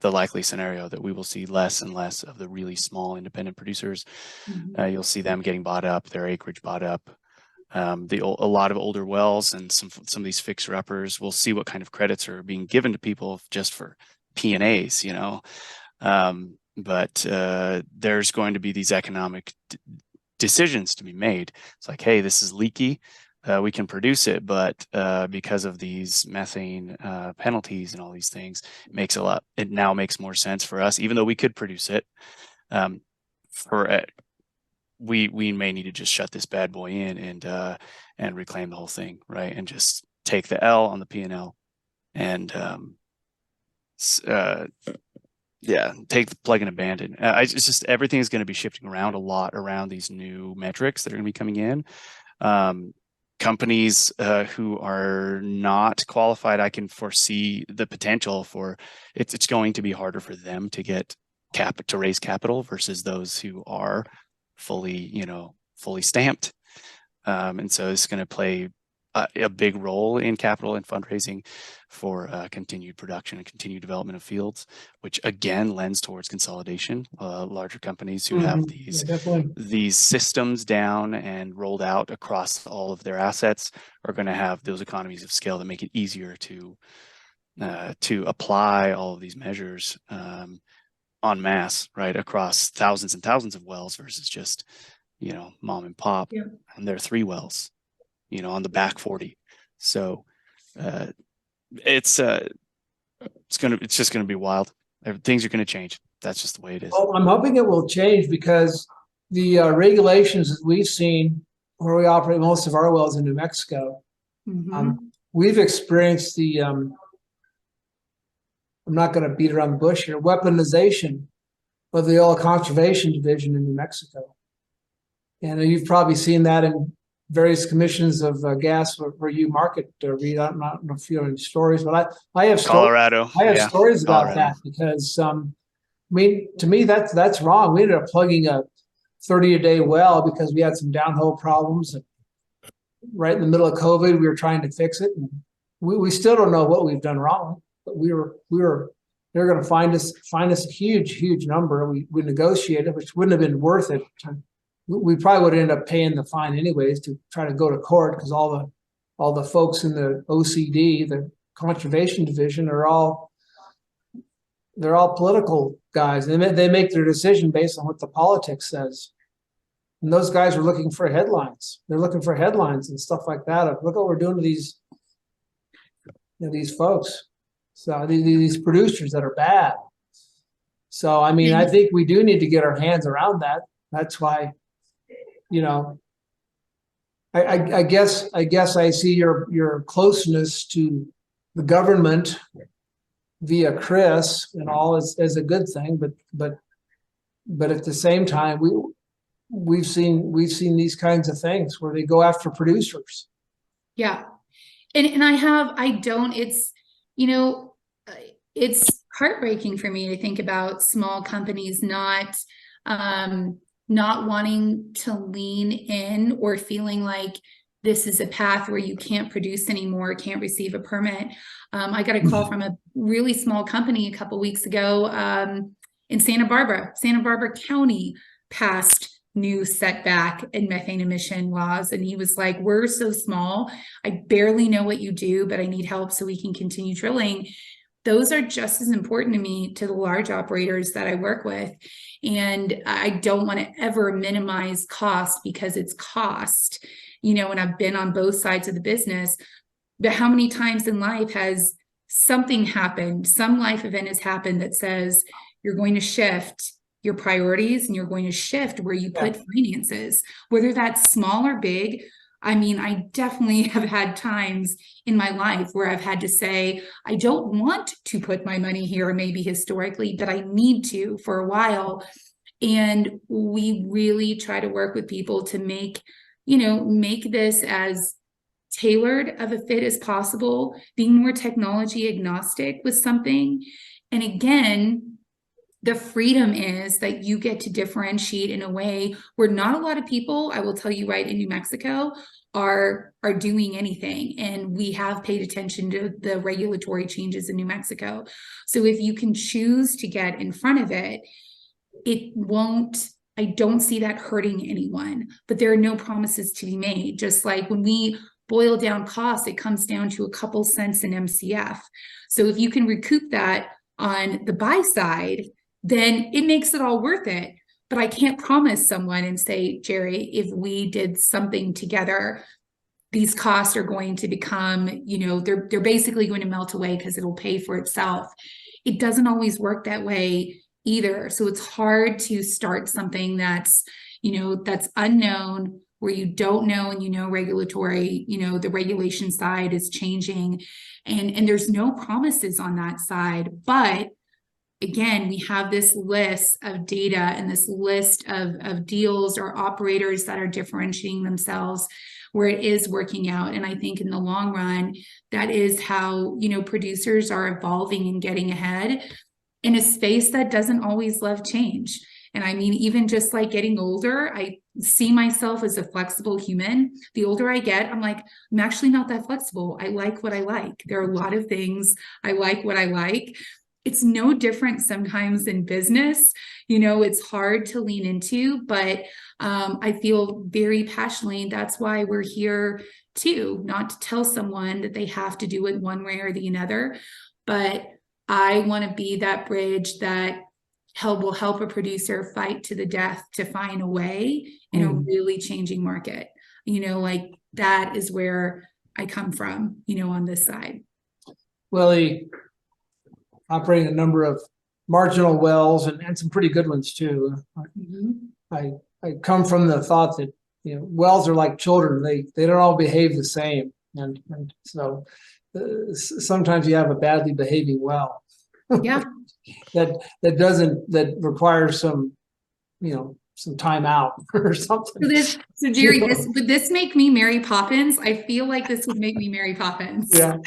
the likely scenario that we will see less and less of the really small independent producers. You'll see them getting bought up, their acreage bought up. A lot of older wells and some of these fixer uppers. We'll see what kind of credits are being given to people just for P&As, But there's going to be these economic decisions to be made. It's like, hey, this is leaky. We can produce it, but because of these methane penalties and all these things, it now makes more sense for us, even though we could produce it. We may need to just shut this bad boy in and reclaim the whole thing, right? And just take the L on the P&L and take the plug and abandon. It's just everything is going to be shifting around a lot around these new metrics that are going to be coming in. Companies who are not qualified, I can foresee the potential for it's going to be harder for them to get to raise capital versus those who are fully stamped. And so it's going to play a big role in capital and fundraising for continued production and continued development of fields, which again lends towards consolidation. Larger companies who have these systems down and rolled out across all of their assets are going to have those economies of scale that make it easier to apply all of these measures en masse, right, across thousands and thousands of wells versus just mom and pop and their 3 wells on the back 40. So it's just gonna be wild. Things are gonna change. That's just the way it is. Well, I'm hoping it will change because the regulations that we've seen where we operate most of our wells in New Mexico, we've experienced the I'm not going to beat around the bush here, weaponization of the Oil Conservation Division in New Mexico. And you've probably seen that in various commissions of gas where you market read. I don't know if you have any stories, but I have Colorado. I have stories about that because to me that's wrong. We ended up plugging a 30-a-day well because we had some downhole problems. And right in the middle of COVID, we were trying to fix it, and we still don't know what we've done wrong. But they're going to find us a huge number. We negotiated, which wouldn't have been worth it. We probably would end up paying the fine anyways to try to go to court because all the folks in the OCD, the Conservation Division, they're all political guys. They make their decision based on what the politics says. And those guys are looking for headlines. They're looking for headlines and stuff like that. Look what we're doing to these folks. So these producers that are bad. So I mean, I think we do need to get our hands around that. That's why, I guess I see your closeness to the government via Chris and all as a good thing, but at the same time we've seen these kinds of things where they go after producers. Yeah. It's heartbreaking for me to think about small companies not wanting to lean in or feeling like this is a path where you can't produce anymore, can't receive a permit. I got a call from a really small company a couple weeks ago in Santa Barbara County passed new setback and methane emission laws. And he was like, we're so small. I barely know what you do, but I need help so we can continue drilling. Those are just as important to me to the large operators that I work with. And I don't want to ever minimize cost because it's cost, and I've been on both sides of the business. But how many times in life has something happened, some life event has happened that says you're going to shift your priorities and you're going to shift where you put finances, whether that's small or big. I mean, I definitely have had times in my life where I've had to say, I don't want to put my money here, maybe historically, but I need to for a while. And we really try to work with people to make this as tailored of a fit as possible, being more technology agnostic with something. And again, the freedom is that you get to differentiate in a way where not a lot of people, I will tell you right in New Mexico, are doing anything. And we have paid attention to the regulatory changes in New Mexico. So if you can choose to get in front of it, I don't see that hurting anyone, but there are no promises to be made. Just like when we boil down costs, it comes down to a couple cents in MCF. So if you can recoup that on the buy side, then it makes it all worth it. But I can't promise someone and say, Jerry, if we did something together, these costs are going to become, they're basically going to melt away because it'll pay for itself. It doesn't always work that way either. So it's hard to start something that's, that's unknown, where you don't know, and regulatory, the regulation side is changing, and there's no promises on that side. But again, we have this list of data and this list of deals or operators that are differentiating themselves where it is working out. And I think in the long run, that is how, producers are evolving and getting ahead in a space that doesn't always love change. And I mean, even just like getting older, I see myself as a flexible human. The older I get, I'm like, I'm actually not that flexible. I like what I like. There are a lot of things I like what I like. It's no different sometimes in business. It's hard to lean into, but I feel very passionately. That's why we're here too, not to tell someone that they have to do it one way or the other, but I want to be that bridge that will help a producer fight to the death to find a way in a really changing market. Like that is where I come from, on this side. Well, operating a number of marginal wells and some pretty good ones too. I come from the thought that wells are like children; they don't all behave the same, and so sometimes you have a badly behaving well. Yeah, that requires some some time out or something. So Jerry, would this make me Mary Poppins? I feel like this would make me Mary Poppins. Yeah.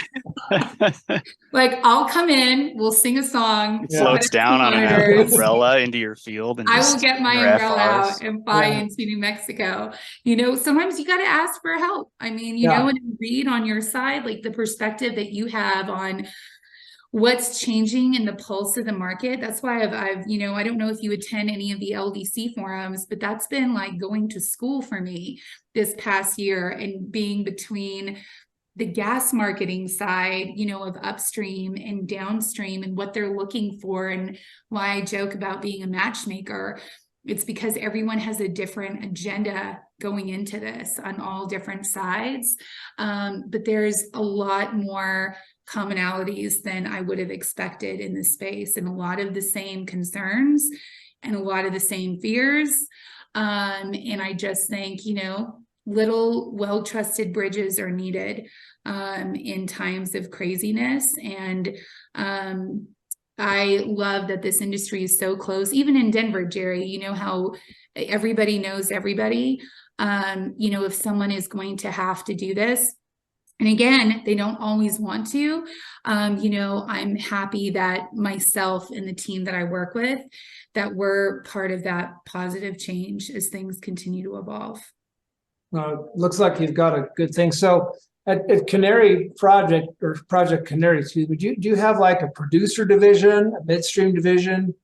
Like I'll come in, we'll sing a song. Floats down on an umbrella into your field. And I will get my umbrella out and fly Yeah. into New Mexico. Sometimes you got to ask for help. I mean, and read on your side, like the perspective that you have on what's changing in the pulse of the market. That's why I've I don't know if you attend any of the LDC forums, but that's been like going to school for me this past year, and being between the gas marketing side, of upstream and downstream and what they're looking for. And why I joke about being a matchmaker, it's because everyone has a different agenda going into this on all different sides. But there's a lot more commonalities than I would have expected in this space, and a lot of the same concerns and a lot of the same fears. And I just think, little well-trusted bridges are needed in times of craziness. And I love that this industry is so close. Even in Denver, Jerry, how everybody knows everybody. If someone is going to have to do this, and again, they don't always want to, I'm happy that myself and the team that I work with, that we're part of that positive change as things continue to evolve. Looks like you've got a good thing. So at Canary Project Canary, do you have like a producer division, a midstream division,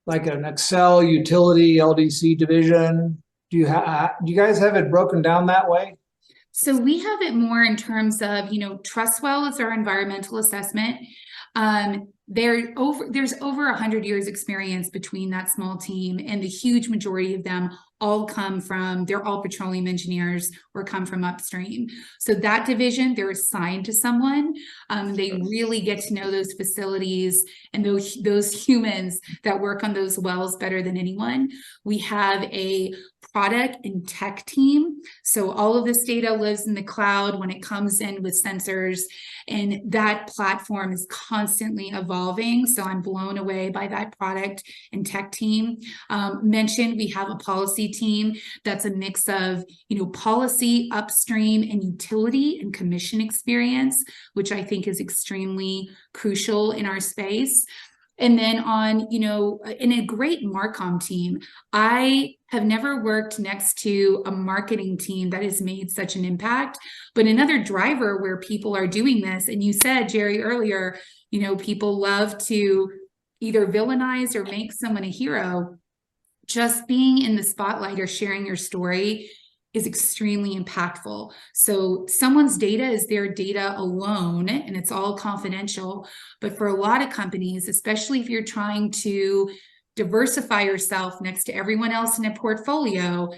like an Excel utility LDC division? Do you guys have it broken down that way? So we have it more in terms of, TrustWell is our environmental assessment. There's over 100 years experience between that small team, and the huge majority of them they're all petroleum engineers or come from upstream. So that division, they're assigned to someone. They really get to know those facilities and those humans that work on those wells better than anyone. We have a product and tech team. So all of this data lives in the cloud when it comes in with sensors, and that platform is constantly evolving. So I'm blown away by that product and tech team. Mentioned, we have a policy team that's a mix of, policy, upstream, and utility and commission experience, which I think is extremely crucial in our space. And then in a great Marcom team, I have never worked next to a marketing team that has made such an impact. But another driver where people are doing this, and you said, Jerry, earlier, people love to either villainize or make someone a hero. Just being in the spotlight or sharing your story is extremely impactful. So someone's data is their data alone, and it's all confidential. But for a lot of companies, especially if you're trying to diversify yourself next to everyone else in a portfolio,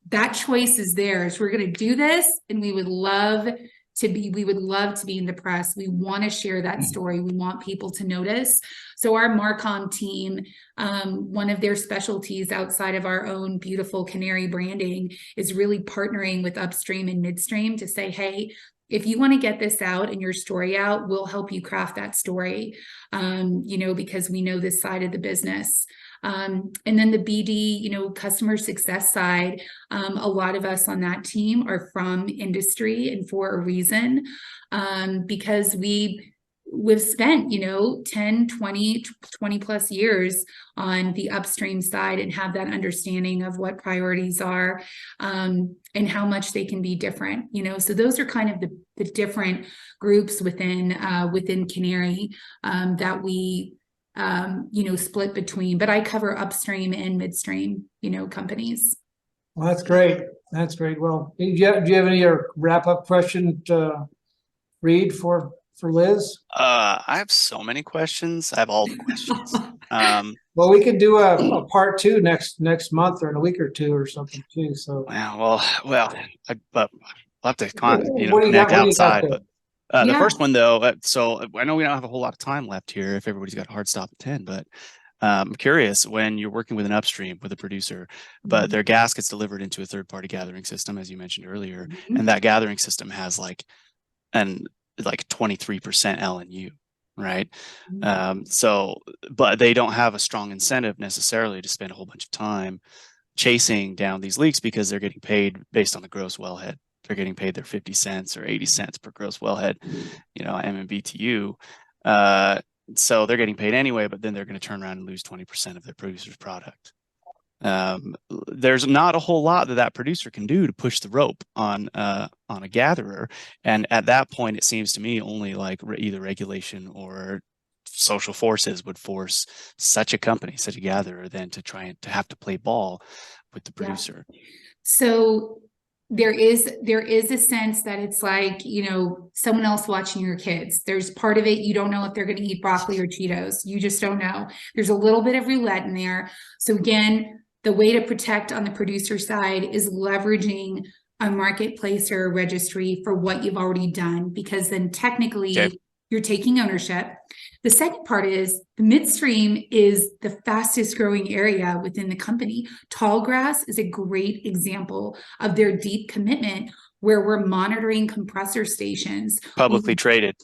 that choice is theirs. We're going to do this, and we would love to be in the press. We want to share that story. We want people to notice. So our Marcom team, one of their specialties outside of our own beautiful Canary branding is really partnering with upstream and midstream to say, hey, if you want to get this out and your story out, we'll help you craft that story, because we know this side of the business. And then the BD, customer success side, a lot of us on that team are from industry, and for a reason, because we've spent, 10, 20 plus years on the upstream side and have that understanding of what priorities are, and how much they can be different, so those are kind of the different groups within Canary, that we split between, but I cover upstream and midstream, companies. Well, that's great. That's great. Well, do you have any wrap-up question to read for Liz? I have so many questions. I have all the questions. Well, we could do a part 2 next month or in a week or two or something too. So Well, but we'll have to What do you connect got outside. there? But the Yeah. first one though, so I know we don't have a whole lot of time left here if everybody's got a hard stop at 10, but I'm curious, when you're working with an upstream with a producer, but their gas gets delivered into a third-party gathering system, as you mentioned earlier, and that gathering system has like 23% LNU, right? But they don't have a strong incentive necessarily to spend a whole bunch of time chasing down these leaks because they're getting paid based on the gross wellhead. They're getting paid their 50 cents or 80 cents per gross wellhead, MMBTU. So they're getting paid anyway, but then they're going to turn around and lose 20% of their producer's product. There's not a whole lot that producer can do to push the rope on a gatherer, and at that point, it seems to me only like either regulation or social forces would force such a company, such a gatherer, then to try and to have to play ball with the producer. Yeah. So there is a sense that it's like, someone else watching your kids. There's part of it, you don't know if they're going to eat broccoli or Cheetos. You just don't know. There's a little bit of roulette in there. So again, the way to protect on the producer side is leveraging a marketplace or a registry for what you've already done, because then technically you're taking ownership. The second part is the midstream is the fastest growing area within the company. Tallgrass is a great example of their deep commitment, where we're monitoring compressor stations. Publicly traded.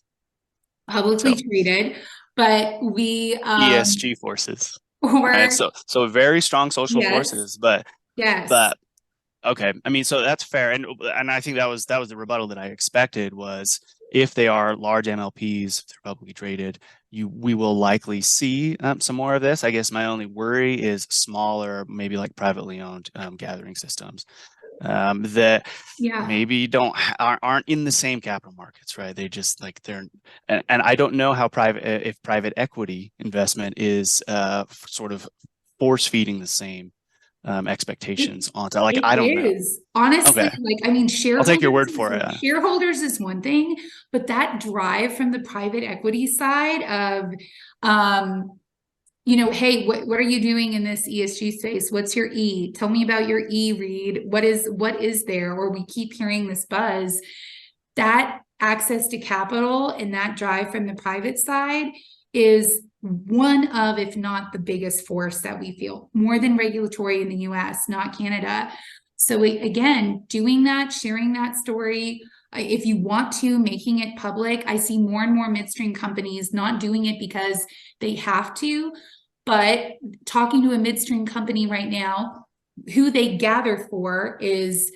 But we ESG forces. Right? So very strong social forces, but okay. I mean, so that's fair, and I think that was the rebuttal that I expected was, if they are large MLPs, if they're publicly traded, we will likely see some more of this. I guess my only worry is smaller, maybe like privately owned gathering systems that maybe aren't in the same capital markets, right? They just and I don't know how if private equity investment is sort of force feeding the same expectations onto, I don't know. Honestly, shareholders, I'll take your word for it. Shareholders is one thing, but that drive from the private equity side of, hey, what are you doing in this ESG space? What's your E? Tell me about your E, Reed. What is there? Or we keep hearing this buzz. That access to capital and that drive from the private side is one of, if not the biggest force that we feel, more than regulatory in the US, not Canada. So again, doing that, sharing that story, if you want to, making it public. I see more and more midstream companies not doing it because they have to, but talking to a midstream company right now, who they gather for is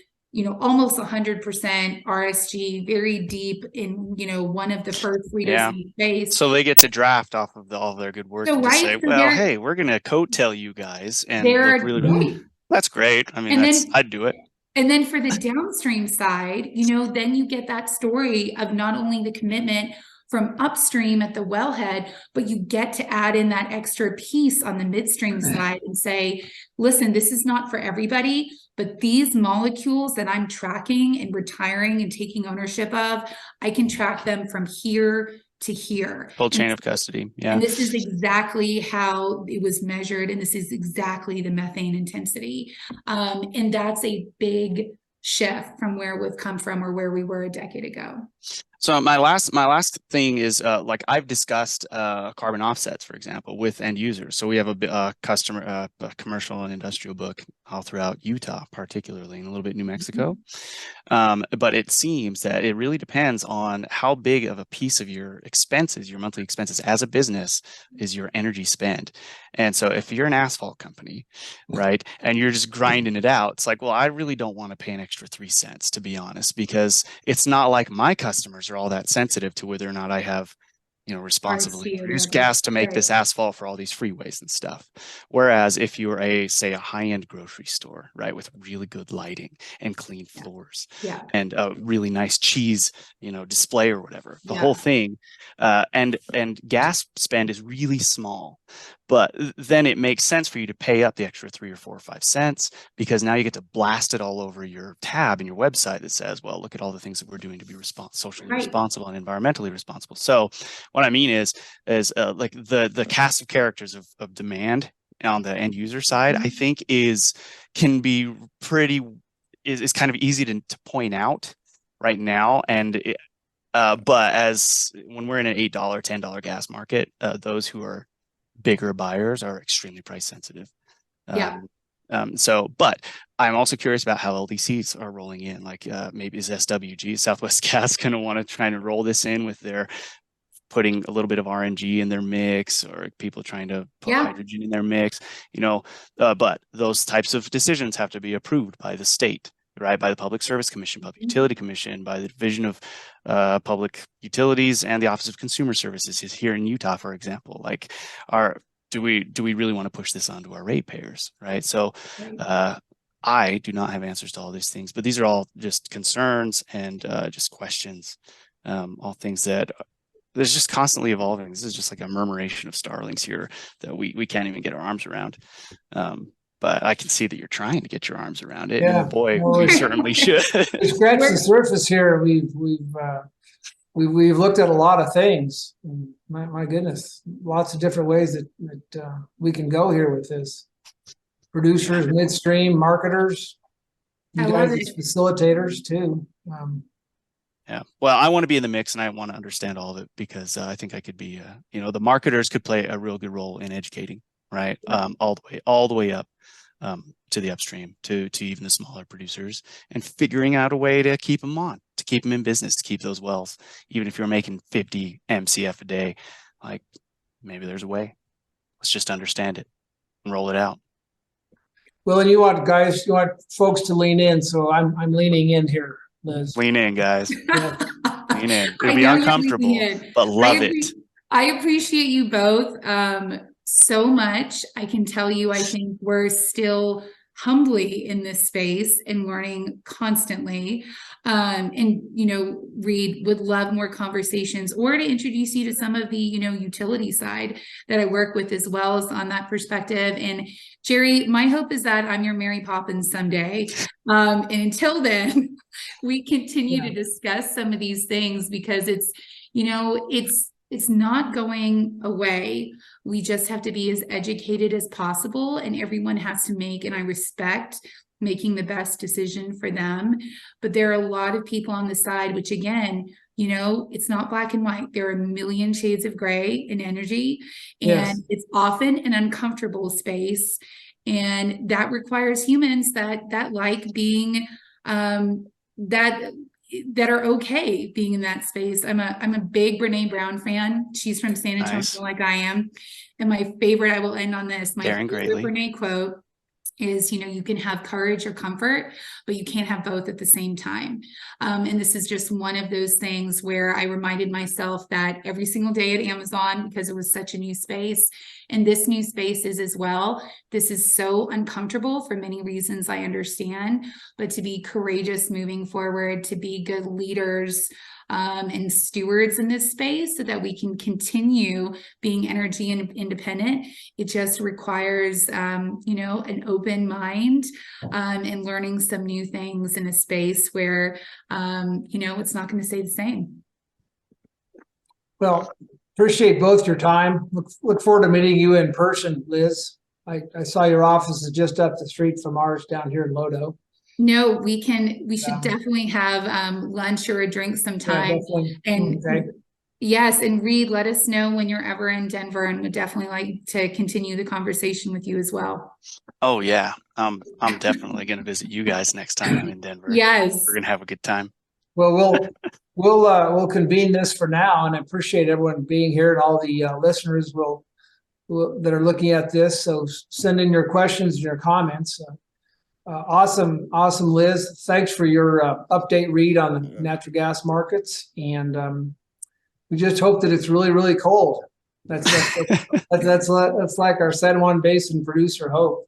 almost 100% RSG, very deep in, one of the first leaders in the space. So they get to draft off of all their good work and just say, well, hey, we're going to coattail you guys. And look really, that's great. I mean, I'd do it. And then for the downstream side, then you get that story of not only the commitment from upstream at the wellhead, but you get to add in that extra piece on the midstream side and say, listen, this is not for everybody, but these molecules that I'm tracking and retiring and taking ownership of, I can track them from here to here. Full chain of custody. Yeah. And this is exactly how it was measured. And this is exactly the methane intensity. And that's a big shift from where we've come from or where we were a decade ago. So my last thing is like I've discussed carbon offsets, for example, with end users. So we have a customer, a commercial and industrial book all throughout Utah, particularly, and a little bit New Mexico. But it seems that it really depends on how big of a piece of your expenses, your monthly expenses as a business, is your energy spend. And so if you're an asphalt company, right, and you're just grinding it out, it's like, well, I really don't want to pay an extra 3 cents, to be honest, because it's not like my customers are all that sensitive to whether or not I have, responsibly produced gas to make this asphalt for all these freeways and stuff. Whereas if you're say a high-end grocery store, right, with really good lighting and clean floors and a really nice cheese, display or whatever, the whole thing, and gas spend is really small. But then it makes sense for you to pay up the extra 3 or 4 or 5 cents, because now you get to blast it all over your tab in your website that says, well, look at all the things that we're doing to be socially responsible and environmentally responsible. So what I mean is like the cast of characters of demand on the end user side, I think is kind of easy to point out right now. And but when we're in an $8, $10 gas market, those who are bigger buyers are extremely price sensitive. But I'm also curious about how LDCs are rolling in. Like maybe is SWG, Southwest Gas, going to want to try to roll this in with their putting a little bit of RNG in their mix, or people trying to put hydrogen in their mix, but those types of decisions have to be approved by the state, right? By the Public Service Commission, Public Utility Commission, by the Division of Public Utilities and the Office of Consumer Services is here in Utah, for example. Like, do we really want to push this onto our ratepayers, right? So I do not have answers to all these things, but these are all just concerns and just questions, all things that there's just constantly evolving. This is just like a murmuration of starlings here that we can't even get our arms around. But I can see that you're trying to get your arms around it. Yeah. And boy, we certainly should. We scratched the surface here. We've looked at a lot of things. My goodness, lots of different ways that we can go here with this. Producers, midstream, marketers, you guys as facilitators too. Yeah. Well, I want to be in the mix and I want to understand all of it, because I think I could be, the marketers could play a real good role in educating, right? All the way up to the upstream, to even the smaller producers, and figuring out a way to keep them in business, to keep those wells, even if you're making 50 MCF a day, like maybe there's a way. Let's just understand it and roll it out. Well, and you want folks to lean in, so I'm leaning in here, Liz. Lean in, guys. Lean in. It'll be uncomfortable, but love it. I appreciate you both so much. I can tell you, I think we're still humbly in this space and learning constantly. And, Reed would love more conversations, or to introduce you to some of the, utility side that I work with as well, as on that perspective. And Jerry, my hope is that I'm your Mary Poppins someday. And until then, we continue to discuss some of these things, because it's not going away. We just have to be as educated as possible, and everyone has to make, and I respect making the best decision for them. But there are a lot of people on the side, which again, it's not black and white. There are a million shades of gray in energy, and it's often an uncomfortable space. And that requires humans that like being, that are okay being in that space. I'm a big Brene Brown fan. She's from San Antonio, like I am. And my favorite, I will end on this, my favorite Brene quote is, you can have courage or comfort, but you can't have both at the same time. And this is just one of those things where I reminded myself that every single day at Amazon, because it was such a new space, and this new space is as well. This is so uncomfortable for many reasons, I understand, but to be courageous moving forward, to be good leaders and stewards in this space, so that we can continue being energy independent. It just requires, an open mind and learning some new things in a space where, it's not going to stay the same. Well, appreciate both your time. Look forward to meeting you in person, Liz. I saw your office is just up the street from ours down here in Lodo. No, we should definitely have lunch or a drink Yeah, sometime. definitely. And Okay. yes, and Reed, let us know when you're ever in Denver, and would definitely like to continue the conversation with you as well. Oh yeah, I'm definitely going to visit you guys next time I'm in Denver. Yes. We're going to have a good time. Well, we'll convene this for now, and I appreciate everyone being here and all the listeners that are looking at this. So send in your questions and your comments. Awesome, Liz. Thanks for your update read on the natural gas markets, and we just hope that it's really, really cold. That's like our San Juan Basin producer hope.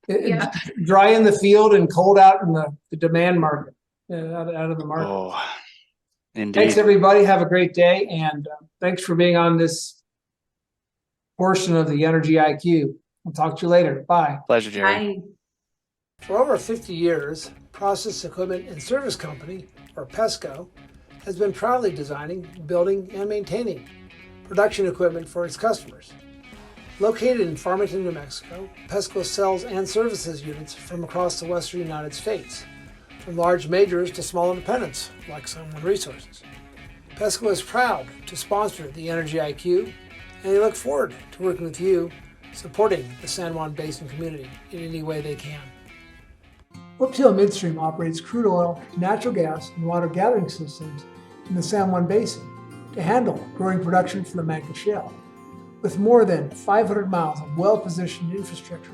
Yeah. Dry in the field and cold out in the demand market, out of the market. Oh, indeed. Thanks, everybody. Have a great day, and thanks for being on this portion of the Energy IQ. I'll talk to you later. Bye. Pleasure, Jerry. Bye. For over 50 years, Process Equipment and Service Company, or PESCO, has been proudly designing, building, and maintaining production equipment for its customers. Located in Farmington, New Mexico, PESCO sells and services units from across the western United States, from large majors to small independents like San Juan Resources. PESCO is proud to sponsor the Energy IQ, and they look forward to working with you, supporting the San Juan Basin community in any way they can. Whiptail Midstream operates crude oil, natural gas, and water gathering systems in the San Juan Basin to handle growing production from the Manga Shale. With more than 500 miles of well-positioned infrastructure,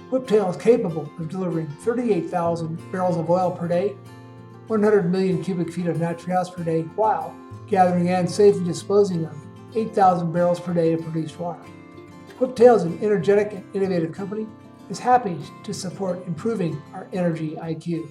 Whiptail is capable of delivering 38,000 barrels of oil per day, 100 million cubic feet of natural gas per day, while gathering and safely disposing of 8,000 barrels per day of produced water. Whiptail is an energetic and innovative company, is happy to support improving our energy IQ.